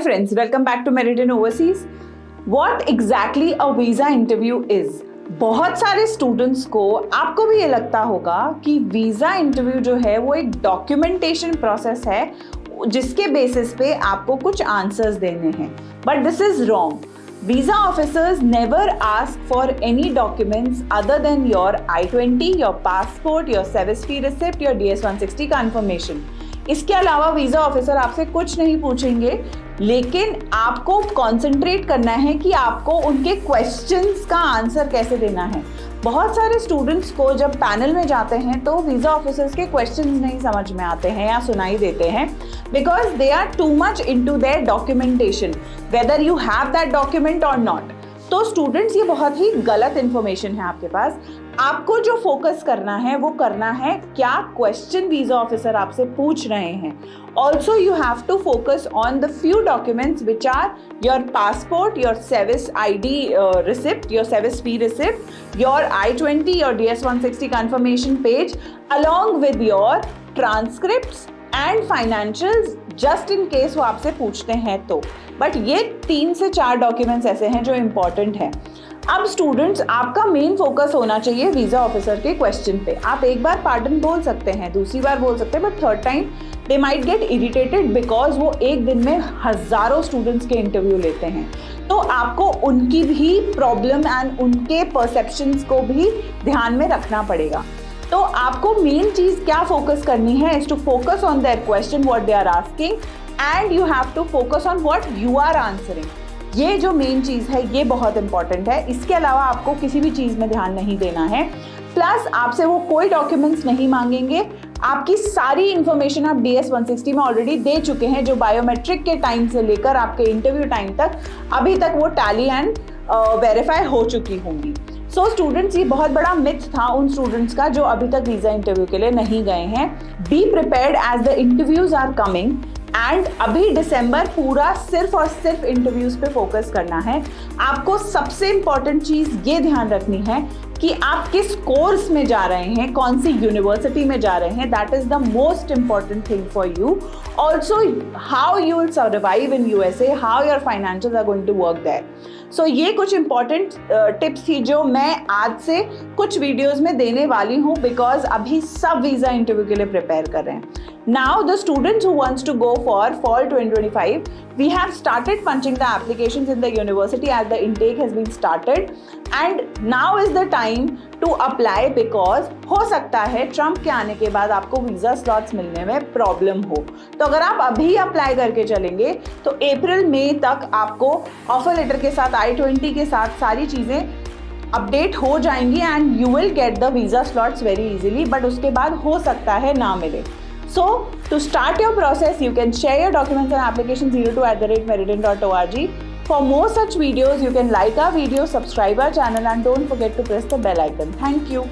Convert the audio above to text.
friends, welcome back to Meridian Overseas. What exactly a visa interview is? बहुत सारे students को आपको भी ये लगता होगा कि वीज़ा इंटरव्यू जो है वो एक डॉक्यूमेंटेशन प्रोसेस है जिसके बेसिस पे आपको कुछ आंसर्स देने हैं, but this is wrong. Visa officers never ask for any documents other than your I-20, your passport, your service fee receipt, your DS-160 confirmation. इसके अलावा वीज़ा ऑफिसर आपसे कुछ नहीं पूछेंगे, लेकिन आपको कॉन्सेंट्रेट करना है कि आपको उनके क्वेश्चंस का आंसर कैसे देना है. बहुत सारे स्टूडेंट्स को जब पैनल में जाते हैं तो वीज़ा ऑफिसर्स के क्वेश्चंस नहीं समझ में आते हैं या सुनाई देते हैं because they are too much into their documentation, whether you have that document और नॉट. तो स्टूडेंट्स, ये बहुत ही गलत इन्फॉर्मेशन है आपके पास. आपको जो फोकस करना है वो करना है क्या क्वेश्चन वीज़ा ऑफिसर आपसे पूछ रहे हैं. Also you have to focus on the few documents which are your passport, your service ID receipt, your service fee receipt, your I-20, your DS-160 confirmation page, along with your transcripts and financials, just in case वो आपसे पूछते हैं तो. But ये 3 से 4 documents ऐसे हैं जो इम्पॉर्टेंट हैं. अब स्टूडेंट्स, आपका मेन फोकस होना चाहिए वीज़ा ऑफिसर के क्वेश्चन पे. आप एक बार पार्डन बोल सकते हैं, दूसरी बार बोल सकते हैं, but third time they might get irritated because वो एक दिन में हज़ारों स्टूडेंट्स के इंटरव्यू लेते हैं. तो आपको उनकी भी प्रॉब्लम एंड उनके परसेप्शंस को भी ध्यान में रखना पड़ेगा. तो आपको मेन चीज़ क्या फोकस करनी है is to focus on their question what they are asking and you have to focus on what you are answering. ये जो मेन चीज़ है ये बहुत इंपॉर्टेंट है. इसके अलावा आपको किसी भी चीज़ में ध्यान नहीं देना है. प्लस आपसे वो कोई डॉक्यूमेंट्स नहीं मांगेंगे. आपकी सारी इन्फॉर्मेशन आप DS-160 में ऑलरेडी दे चुके हैं, जो बायोमेट्रिक के टाइम से लेकर आपके इंटरव्यू टाइम तक अभी तक वो टैली एंड वेरीफाई हो चुकी होंगी. सो स्टूडेंट्स, ये बहुत बड़ा मिथ था उन स्टूडेंट्स का जो अभी तक वीज़ा इंटरव्यू के लिए नहीं गए हैं. Be prepared as the interviews are coming and अभी दिसंबर पूरा सिर्फ और सिर्फ इंटरव्यूज पे फोकस करना है. आपको सबसे इंपॉर्टेंट चीज़ ये ध्यान रखनी है कि आप किस कोर्स में जा रहे हैं, कौन सी यूनिवर्सिटी में जा रहे हैं. That is the most important thing for you. Also how you will survive in USA, how your financials are going to work there. So ये कुछ इंपॉर्टेंट टिप्स थी जो मैं आज से कुछ वीडियोस में देने वाली हूँ बिकॉज अभी सब वीज़ा इंटरव्यू के लिए प्रिपेयर कर रहे हैं. Now the students who wants to go for fall 2025, we have started punching the applications in the university as the intake has been started and now is the time to apply because हो सकता है Trump के आने के बाद आपको visa slots मिलने में प्रॉब्लम हो. तो अगर आप अभी अप्लाई करके चलेंगे तो अप्रैल मई तक आपको ऑफर लेटर के साथ I-20 के साथ सारी चीज़ें अपडेट हो जाएंगी and you will get the visa slots very easily. But उसके बाद हो सकता है ना मिले. So, to start your process, you can share your documents and applications 02@meridian.org. For more such videos, you can like our video, subscribe our channel and don't forget to press the bell icon. Thank you.